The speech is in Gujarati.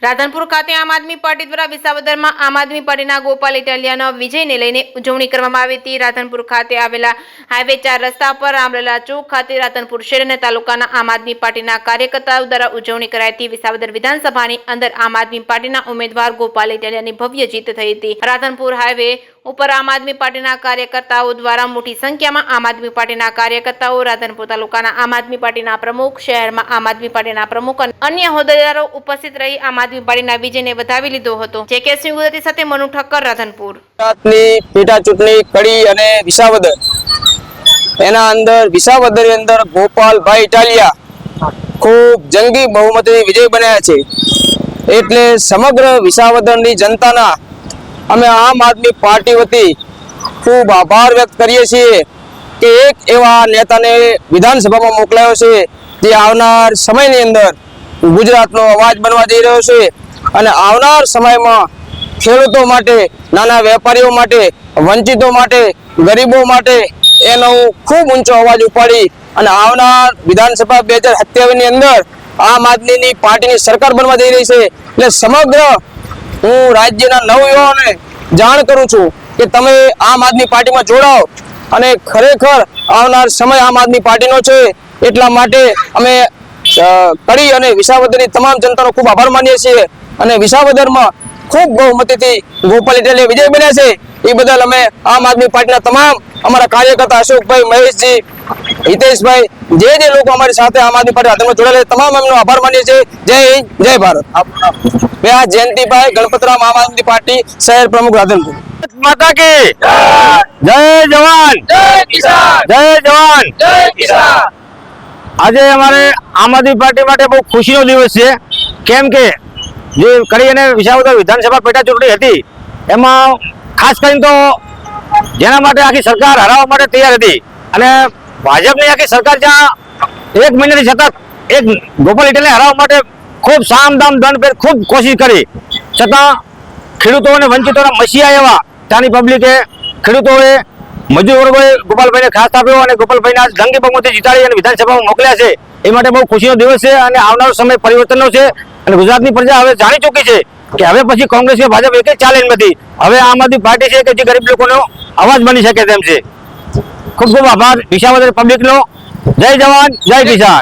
રાધનપુર ખાતે આમ આદમી પાર્ટી દ્વારા વિસાવદરમાં આમ આદમી પાર્ટીના ગોપાલ ઇટાલિયાના વિજયને લઈને ઉજવણી કરવામાં આવી હતી। રાધનપુર ખાતે આવેલા હાઈવે 4 રસ્તા પર રામલલા ચોક ખાતે રાધનપુર શહેર અને તાલુકાના આમ આદમી પાર્ટીના કાર્યકર્તાઓ દ્વારા ઉજવણી કરાઈ હતી। વિસાવદર વિધાનસભાની અંદર આમ આદમી પાર્ટીના ઉમેદવાર ગોપાલ ઇટાલિયાની ભવ્ય જીત થઈ હતી। રાધનપુર હાઈવે ઉપર આમ આદમી પાર્ટીના કાર્યકર્તાઓ દ્વારા મોટી સંખ્યામાં આમ આદમી પાર્ટીના કાર્યકર્તાઓ, રાધનપુર તાલુકાના આમ આદમી પાર્ટીના પ્રમુખ, શહેરમાં આમ આદમી પાર્ટીના પ્રમુખ અને અન્ય હોદ્દેદારો ઉપસ્થિત રહી આમ આદમી પાર્ટીના વિજયને વધાવી લીધો હતો। જે.કે. સિંહ ગુજરાતી સાથે મનુ ઠક્કર, રાધનપુર। ગુજરાતની પેટા ચૂંટણી કડી અને વિસાવદર, એના અંદર વિસાવદરની અંદર ગોપાલભાઈ ઇટાલિયા ખૂબ જંગી બહુમતીથી વિજય બન્યા છે। એટલે સમગ્ર વિસાવદરની જનતાના અમે આમ આદમી પાર્ટી વતી ખૂબ આભાર વ્યક્ત કરીએ છીએ કે એક એવા નેતાને વિધાનસભામાં મોકલાયો છે જે આવનાર સમયની અંદર ગુજરાતનો અવાજ બનવા જઈ રહ્યો છે અને આવનાર સમયમાં ખેડૂતો માટે, નાના વેપારીઓ માટે, વંચિતો માટે, ગરીબો માટે એનો ખૂબ ઊંચો અવાજ ઉપાડી અને આવનાર વિધાનસભા 2027ની અંદર આમ આદમીની પાર્ટીની સરકાર બનવા જઈ રહી છે। એટલે સમગ્ર હું રાજ્યના નવયુવાઓને જાણ કરું છું કે તમે આમ આદમી પાર્ટીમાં જોડાઓ અને ખરેખર આવનાર સમય આમ આદમી પાર્ટીનો છે। એટલા માટે અમે કડી અને વિસાવદરની તમામ જનતાનો ખૂબ આભાર માનીએ છીએ અને વિસાવદરમાં ખૂબ બહુમતીથી ગોપાલ ઇટાલિયા વિજય બન્યા છે એ બદલ અમે આમ આદમી પાર્ટીના તમામ અમારા કાર્યકર્તા અશોકભાઈ, મહેશજી, હિતેશભાઈ, જે લોકો અમારી સાથે આમ આદમી પાર્ટી હાથમાં જોડાયેલા તમામ એમનો આભાર માનીએ છીએ। જય હિન્દ, જય ભારત। વ્યાસ જયંતિભાઈ, ગણપતરામ, આમ આદમી પાર્ટી શહેર પ્રમુખ, રાધનપુર। माता की जय जवान जय किसान, जय जवान जय किसान। આજે અમારે આમ આદમી પાર્ટી માટે બહુ ખુશીનો દિવસ છે, કેમ કે જે કડી અને વિસાવદર વિધાનસભા પેટા ચૂંટણી હતી એમાં ખાસ કરીને તો જેના માટે આખી સરકાર હરાવવા માટે તૈયાર હતી અને ભાજપની આખી સરકાર જ્યાં 1 મહિનાથી સતત એક ગોપાલ ઇટાલિયાને હરાવવા માટે ખૂબ સામ દામ દંડ પર ખૂબ કોશિશ કરી, છતાં ખેડૂતો અને વંચિતોના મસીહા એવા ત્યાંની પબ્લિકે, ખેડૂતોએ, મજૂર વર્ગોએ ગોપાલભાઈને ખાસ આપ્યો અને ગોપાલભાઈના જંગી બહુમતી જીતાડી અને વિધાનસભામાં મોકલ્યા છે। એ માટે બહુ ખુશીનો દિવસ છે અને આવનારો સમય પરિવર્તનનો છે અને ગુજરાતની પ્રજા હવે જાણી ચૂકી છે કે હવે પછી કોંગ્રેસ કે ભાજપ એક ચાલે નથી। હવે આમ આદમી પાર્ટી છે કે જે ગરીબ લોકોનો અવાજ બની શકે તેમ છે। ખૂબ ખૂબ આભાર વિસાવદર પબ્લિકનો। જય જવાન, જય કિસાન।